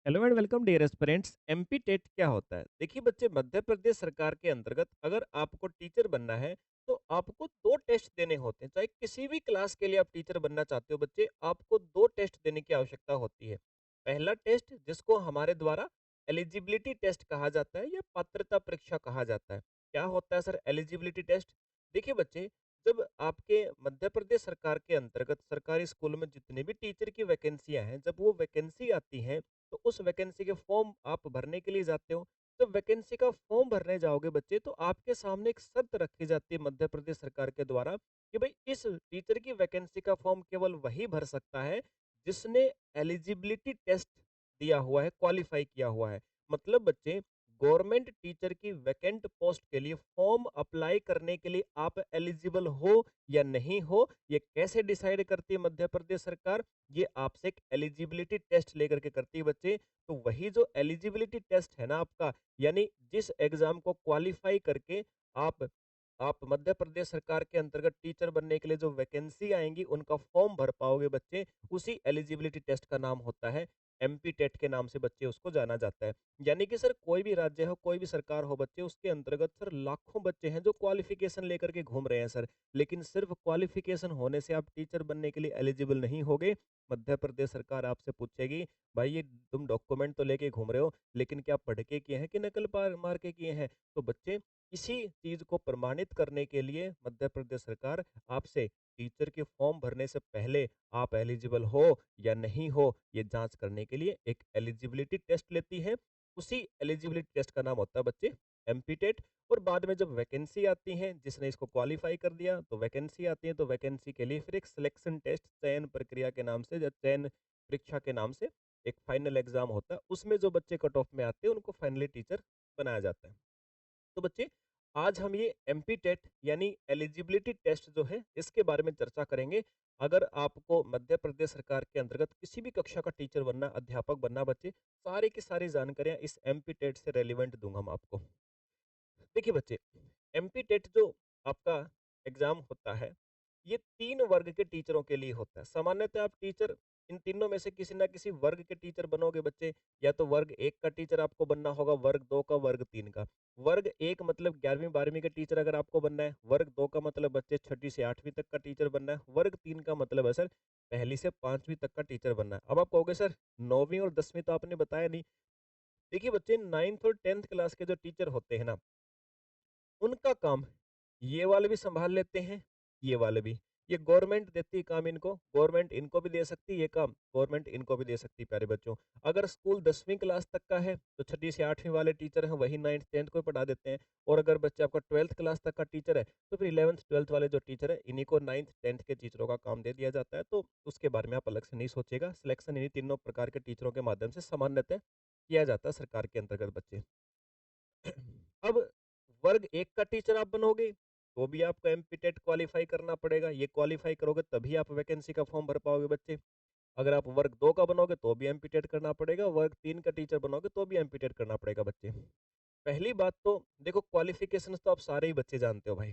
Hello and welcome dear aspirants. MP TET क्या होता है? देखिए बच्चे, मध्य प्रदेश सरकार के अंतर्गत अगर आपको टीचर बनना है तो आपको दो टेस्ट देने होते हैं। चाहे किसी भी क्लास के लिए आप टीचर बनना चाहते हो बच्चे, आपको दो टेस्ट देने की आवश्यकता होती है। पहला टेस्ट, जिसको हमारे द्वारा एलिजिबिलिटी टेस्ट कहा जाता है या पात्रता परीक्षा कहा जाता है। क्या होता है सर एलिजिबिलिटी टेस्ट? देखिए बच्चे, जब आपके मध्य प्रदेश सरकार के अंतर्गत सरकारी स्कूल में जितने भी टीचर की वैकेंसियां हैं, जब वो वैकेंसी आती हैं तो उस वैकेंसी के फॉर्म आप भरने के लिए जाते हो। जब वैकेंसी का फॉर्म भरने जाओगे बच्चे, तो आपके सामने एक शर्त रखी जाती है मध्य प्रदेश सरकार के द्वारा कि भाई इस टीचर की वैकेंसी का फॉर्म केवल वही भर सकता है जिसने एलिजिबिलिटी टेस्ट दिया हुआ है, क्वालिफाई किया हुआ है। मतलब बच्चे, गवर्नमेंट टीचर की वैकेंट पोस्ट के लिए फॉर्म अप्लाई करने के लिए आप एलिजिबल हो या नहीं हो, ये कैसे डिसाइड करती है मध्य प्रदेश सरकार? ये आपसे एक एलिजिबिलिटी टेस्ट लेकर के करती है बच्चे। तो वही जो एलिजिबिलिटी टेस्ट है ना आपका, यानी जिस एग्जाम को क्वालिफाई करके आप आप मध्य प्रदेश सरकार के अंतर्गत टीचर बनने के लिए जो वैकेंसी आएंगी उनका फॉर्म भर पाओगे बच्चे, उसी एलिजिबिलिटी टेस्ट का नाम होता है एमपी टेट के नाम से बच्चे उसको जाना जाता है। यानी कि सर कोई भी राज्य हो, कोई भी सरकार हो बच्चे, उसके अंतर्गत सर लाखों बच्चे हैं जो क्वालिफिकेशन लेकर के घूम रहे हैं सर। लेकिन सिर्फ क्वालिफिकेशन होने से आप टीचर बनने के लिए एलिजिबल नहीं होगे। मध्य प्रदेश सरकार आपसे पूछेगी, भाई ये तुम डॉक्यूमेंट तो लेके घूम रहे हो, लेकिन क्या पढ़ के किए हैं कि नकल पार मार के किए हैं? तो बच्चे, इसी चीज को प्रमाणित करने के लिए मध्य प्रदेश सरकार आपसे टीचर के फॉर्म भरने से पहले आप एलिजिबल हो या नहीं हो, ये जांच करने के लिए एक एलिजिबिलिटी टेस्ट लेती है। उसी एलिजिबिलिटी टेस्ट का नाम होता है बच्चे एमपी टेट। और बाद में जब वैकेंसी आती है, जिसने इसको क्वालिफाई कर दिया, तो वैकेंसी आती है, तो वैकेंसी के लिए फिर एक सिलेक्शन टेस्ट, चयन प्रक्रिया के नाम से या चयन परीक्षा के नाम से एक फाइनल एग्जाम होता है। उसमें जो बच्चे कट ऑफ में आते हैं उनको फाइनली टीचर बनाया जाता है। तो बच्चे, आज हम ये एमपी टेट यानी एलिजिबिलिटी टेस्ट जो है इसके बारे में चर्चा करेंगे। अगर आपको मध्य प्रदेश सरकार के अंतर्गत किसी भी कक्षा का टीचर बनना, अध्यापक बनना बच्चे, सारी की सारी जानकारियां इस एमपी टेट से रेलिवेंट दूंगा मैं आपको। देखिए बच्चे, एमपी टेट जो आपका एग्जाम होता है, ये 3 वर्ग के टीचरों के लिए होता है। सामान्यतः आप टीचर इन तीनों में से किसी ना किसी वर्ग के टीचर बनोगे बच्चे। या तो वर्ग 1 का टीचर आपको बनना होगा, वर्ग 2 का, वर्ग 3 का। वर्ग 1 मतलब 11वीं 12वीं के टीचर अगर आपको बनना है, वर्ग 2 का मतलब बच्चे 6ठी से 8वीं तक का टीचर बनना है, वर्ग 3 का मतलब है सर पहली से 5वीं तक का टीचर बनना है। अब आप कहोगे सर 9वीं और 10वीं तो आपने बताया नहीं। देखिए बच्चे, 9th और 10th क्लास के जो टीचर होते हैं ना, उनका काम ये वाले भी संभाल लेते हैं, ये वाले भी। ये गवर्नमेंट देती है काम इनको, गवर्नमेंट इनको भी दे सकती है ये काम, गवर्नमेंट इनको भी दे सकती है प्यारे बच्चों। अगर स्कूल 10वीं क्लास तक का है तो 6ठी से 8वीं वाले टीचर हैं वही 9th 10th को पढ़ा देते हैं। और अगर बच्चा आपका 12th क्लास तक का टीचर है तो फिर 11th 12th वाले जो टीचर है इन्हीं को 9th 10th के टीचरों का काम दे दिया जाता है। तो उसके बारे में आप अलग से नहीं सोचेगा, सिलेक्शन इन्हीं तीनों प्रकार के टीचरों के माध्यम से सामान्यतः किया जाता है सरकार के अंतर्गत बच्चे। अब वर्ग 1 का टीचर आप बनोगे, तो भी आपको एमपी टेट क्वालीफाई करना पड़ेगा। ये क्वालीफाई करोगे तभी आप वैकेंसी का फॉर्म भर पाओगे बच्चे। अगर आप वर्ग 2 का बनोगे तो भी एमपी टेट करना पड़ेगा, वर्ग 3 का टीचर बनोगे तो भी एमपी टेट करना पड़ेगा बच्चे। पहली बात तो देखो, क्वालिफिकेशंस तो आप सारे ही बच्चे जानते हो भाई।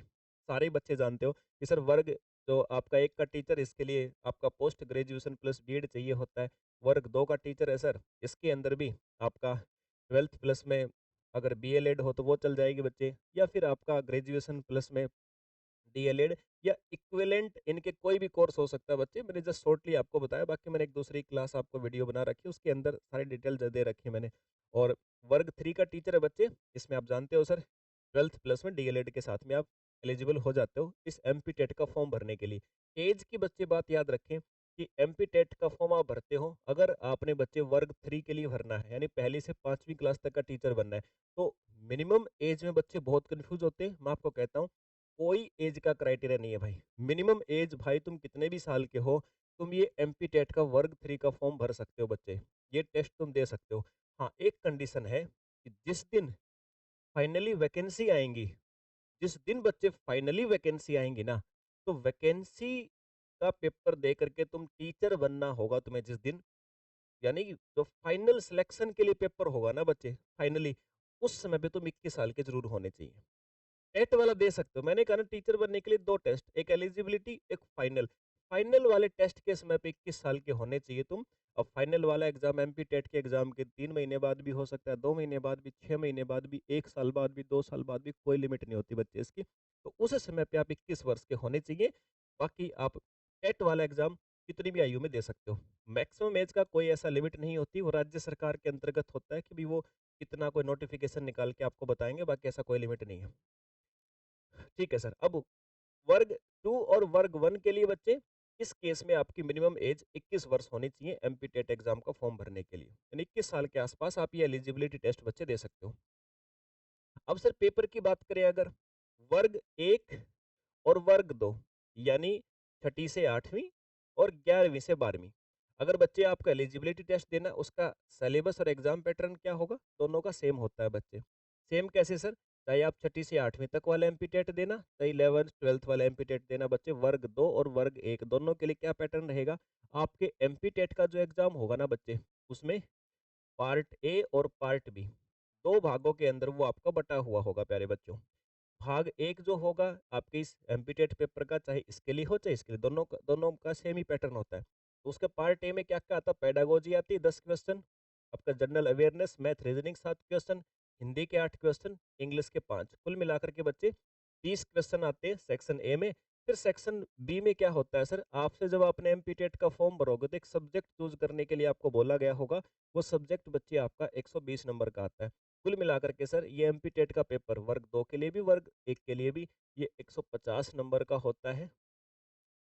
सारे ही बच्चे जानते हो कि सर वर्ग जो आपका 1 का टीचर, इसके लिए आपका पोस्ट ग्रेजुएशन प्लस बीएड चाहिए होता है। वर्ग 2 का टीचर है सर, इसके अंदर भी आपका 12th प्लस में अगर बीएलएड हो तो वो चल जाएगी बच्चे, या फिर आपका ग्रेजुएशन प्लस में डीएलएड या इक्विवेलेंट, इनके कोई भी कोर्स हो सकता है बच्चे। मैंने जस्ट शॉर्टली आपको बताया, बाकी मैंने एक दूसरी क्लास आपको वीडियो बना रखी है, उसके अंदर सारी डिटेल दे रखी है मैंने। और वर्ग 3 का टीचर है बच्चे, इसमें आप जानते हो सर 12th प्लस में डीएलएड के साथ में आप एलिजिबल हो जाते हो इस एमपी टेट का फॉर्म भरने के लिए। एज की बच्चे बात याद रखें कि एमपी टेट का फॉर्म आप भरते हो, अगर आपने बच्चे वर्ग 3 के लिए भरना है, यानी पहली से 5वीं क्लास तक का टीचर बनना है, तो मिनिमम एज में बच्चे बहुत कंफ्यूज होते हैं। मैं आपको कहता हूँ, कोई एज का क्राइटेरिया नहीं है भाई। मिनिमम एज भाई तुम कितने भी साल के हो, तुम ये एमपी टेट का वर्ग 3 का फॉर्म भर सकते हो बच्चे। ये टेस्ट तुम दे सकते हो। हाँ, एक कंडीशन है कि जिस दिन फाइनली वैकेंसी आएंगी, जिस दिन बच्चे फाइनली वैकेंसी आएंगी ना, तो वैकेंसी का पेपर दे करके तुम टीचर बनना होगा तुम्हें जिस दिन, यानी कि जो फाइनल सिलेक्शन के लिए पेपर होगा ना बच्चे, फाइनली उस समय पे तुम 21 साल के जरूर होने चाहिए। टेट वाला दे सकते हो। मैंने कहा ना, टीचर बनने के लिए 2 टेस्ट, एक एलिजिबिलिटी, एक फाइनल। फाइनल वाले टेस्ट के समय पे 21 साल के होने चाहिए तुम। अब फाइनल वाला एग्ज़ाम एमपी टेट के एग्ज़ाम के 3 महीने बाद भी हो सकता है, 2 महीने बाद भी, 6 महीने बाद भी, 1 साल बाद भी, 2 साल बाद भी, कोई लिमिट नहीं होती बच्चे इसकी। तो उस समय पे आप 21 वर्ष के होने चाहिए, बाकी आप टेट वाला एग्ज़ाम कितनी भी आयु में दे सकते हो। मैक्सिमम ऐज का कोई ऐसा लिमिट नहीं होती, वो राज्य सरकार के अंतर्गत होता है कि भई वो कितना कोई नोटिफ़िकेशन निकाल के आपको बताएँगे, बाकी ऐसा कोई लिमिट नहीं है। ठीक है सर, अब वर्ग 2 और वर्ग 1 के लिए बच्चे, इस केस में आपकी मिनिमम एज 21 वर्ष होनी चाहिए एमपी टेट एग्ज़ाम का फॉर्म भरने के लिए। यानी 21 साल के आसपास आप ये एलिजिबिलिटी टेस्ट बच्चे दे सकते हो। अब सर पेपर की बात करें अगर, वर्ग 1 और वर्ग 2 यानी छठी से 8वीं और 11वीं से 12वीं। अगर बच्चे आपका एलिजिबिलिटी टेस्ट देना, उसका सिलेबस और एग्ज़ाम पैटर्न क्या होगा? दोनों का सेम होता है बच्चे। सेम कैसे सर? चाहे आप छठी से 8वीं तक वाला एमपी टेट देना, चाहे 11th-12th वाला एमपी टेट देना बच्चे, वर्ग 2 और वर्ग 1 दोनों के लिए क्या पैटर्न रहेगा? आपके एमपी टेट का जो एग्ज़ाम होगा ना बच्चे, उसमें पार्ट ए और पार्ट बी 2 भागों के अंदर वो आपका बँटा हुआ होगा प्यारे बच्चों। भाग 1 जो होगा आपके इस एमपीटेट पेपर का, चाहे इसके लिए हो चाहे इसके लिए, दोनों का सेम ही पैटर्न होता है। तो उसके पार्ट ए में क्या-क्या आता है? पेडागोजी आती है 10 क्वेश्चन, आपका general awareness, math, reasoning 7 question, Hindi के 8 क्वेश्चन, इंग्लिश के 5, कुल मिलाकर के बच्चे 30 क्वेश्चन आते हैं सेक्शन ए में। फिर सेक्शन बी में क्या होता है सर? आपसे जब आपने एमपीटेट का फॉर्म भरोगे तो एक सब्जेक्ट चूज करने के लिए आपको बोला गया होगा, वो सब्जेक्ट बच्चे आपका 120 नंबर का आता है। कुल मिलाकर के सर ये एमपी टेट का पेपर वर्ग 2 के लिए भी, वर्ग 1 के लिए भी ये 150 नंबर का होता है।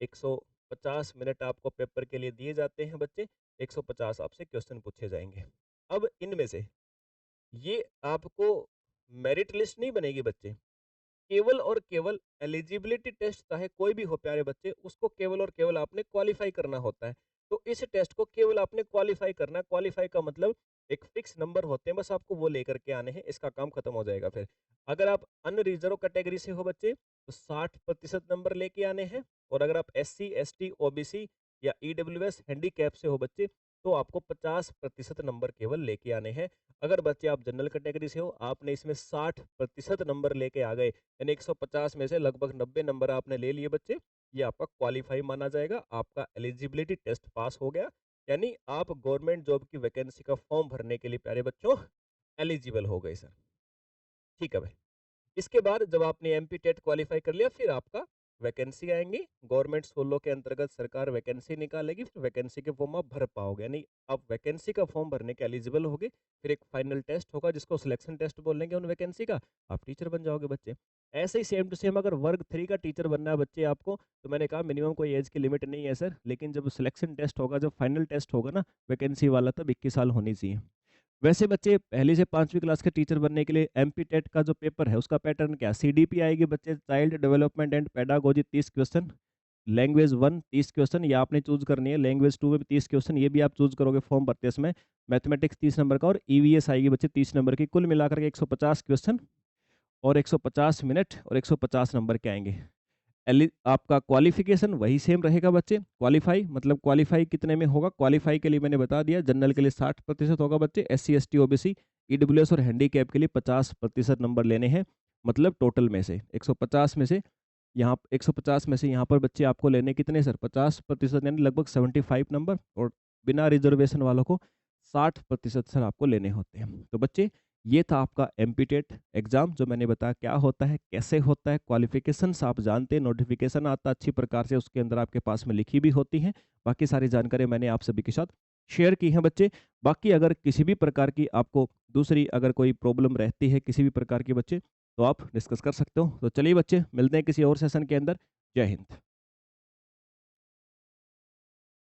150 मिनट आपको पेपर के लिए दिए जाते हैं बच्चे, 150 आपसे क्वेश्चन पूछे जाएंगे। अब इनमें से ये आपको मेरिट लिस्ट नहीं बनेगी बच्चे, केवल और केवल एलिजिबिलिटी टेस्ट चाहे कोई भी हो प्यारे बच्चे, उसको केवल और केवल आपने क्वालिफाई करना होता है। तो इस टेस्ट को केवल आपने क्वालिफाई करना है। क्वालिफाई का मतलब एक फिक्स नंबर होते हैं, बस आपको वो लेकर के आने हैं, इसका काम खत्म हो जाएगा फिर। अगर आप अनरिजर्व कैटेगरी से हो बच्चे, तो 60% नंबर लेके आने हैं, और अगर आप एससी, एसटी, ओबीसी या ईडब्ल्यूएस हैंडीकैप से हो बच्चे, तो आपको 50% नंबर केवल लेके आने हैं। अगर बच्चे आप जनरल कैटेगरी से हो, आपने इसमें 60% नंबर लेके आ गए, यानी 150 में से लगभग 90 नंबर आपने ले लिए बच्चे, ये आपका क्वालिफाई माना जाएगा, आपका एलिजिबिलिटी टेस्ट पास हो गया, यानी आप गवर्नमेंट जॉब की वैकेंसी का फॉर्म भरने के लिए प्यारे बच्चों एलिजिबल हो गए सर। ठीक है भाई। इसके बाद जब आपने एमपी टेट क्वालिफाई कर लिया, फिर आपका वैकेंसी आएंगी, गवर्नमेंट स्कूलों के अंतर्गत सरकार वैकेंसी निकालेगी, फिर वैकेंसी के फॉर्म आप भर पाओगे, यानी आप वैकेंसी का फॉर्म भरने के एलिजिबल होगे। फिर एक फाइनल टेस्ट होगा जिसको सिलेक्शन टेस्ट बोलेंगे उन वैकेंसी का, आप टीचर बन जाओगे बच्चे। ऐसे ही सेम टू सेम अगर वर्ग 3 का टीचर बनना है बच्चे आपको, तो मैंने कहा मिनिमम कोई एज की लिमिट नहीं है सर, लेकिन जब सिलेक्शन टेस्ट होगा, जब फाइनल टेस्ट होगा ना वैकेंसी वाला, तब 21 साल होनी चाहिए। वैसे बच्चे पहली से 5वीं क्लास के टीचर बनने के लिए एमपी टेट का जो पेपर है उसका पैटर्न क्या है? सीडीपी आएगी बच्चे, child development and pedagogy 30 question, language 1 30 question, ये आपने चूज करनी है, लैंग्वेज 2 में भी 30 क्वेश्चन, ये भी आप चूज करोगे फॉर्म भरते समय। मैथमेटिक्स 30 नंबर का, और ईवीएस आएगी बच्चे 30 नंबर की, कुल मिलाकर के 150 क्वेश्चन और 150 मिनट और 150 नंबर के आएंगे। आपका क्वालिफिकेशन वही सेम रहेगा बच्चे। क्वालिफाई मतलब क्वालिफाई कितने में होगा? क्वालिफाई के लिए मैंने बता दिया, जनरल के लिए 60% होगा बच्चे, एससी एसटी ओबीसी ईडब्ल्यूएस और हैंडीकैप के लिए 50% नंबर लेने हैं। मतलब टोटल में से 150 में से यहाँ 150 में से यहाँ पर बच्चे आपको लेने कितने सर? 50%, यानी लगभग 75 नंबर, और बिना रिजर्वेशन वालों को 60% सर आपको लेने होते हैं। तो बच्चे ये था आपका एमपीटेट एग्जाम, जो मैंने बताया क्या होता है, कैसे होता है, क्वालिफिकेशंस आप जानते हैं, नोटिफिकेशन आता अच्छी प्रकार से, उसके अंदर आपके पास में लिखी भी होती हैं। बाकी सारी जानकारी मैंने आप सभी के साथ शेयर की है बच्चे। बाकी अगर किसी भी प्रकार की आपको दूसरी अगर कोई प्रॉब्लम रहती है किसी भी प्रकार की बच्चे, तो आप डिस्कस कर सकते हो। तो चलिए बच्चे, मिलते हैं किसी और सेशन के अंदर। जय हिंद।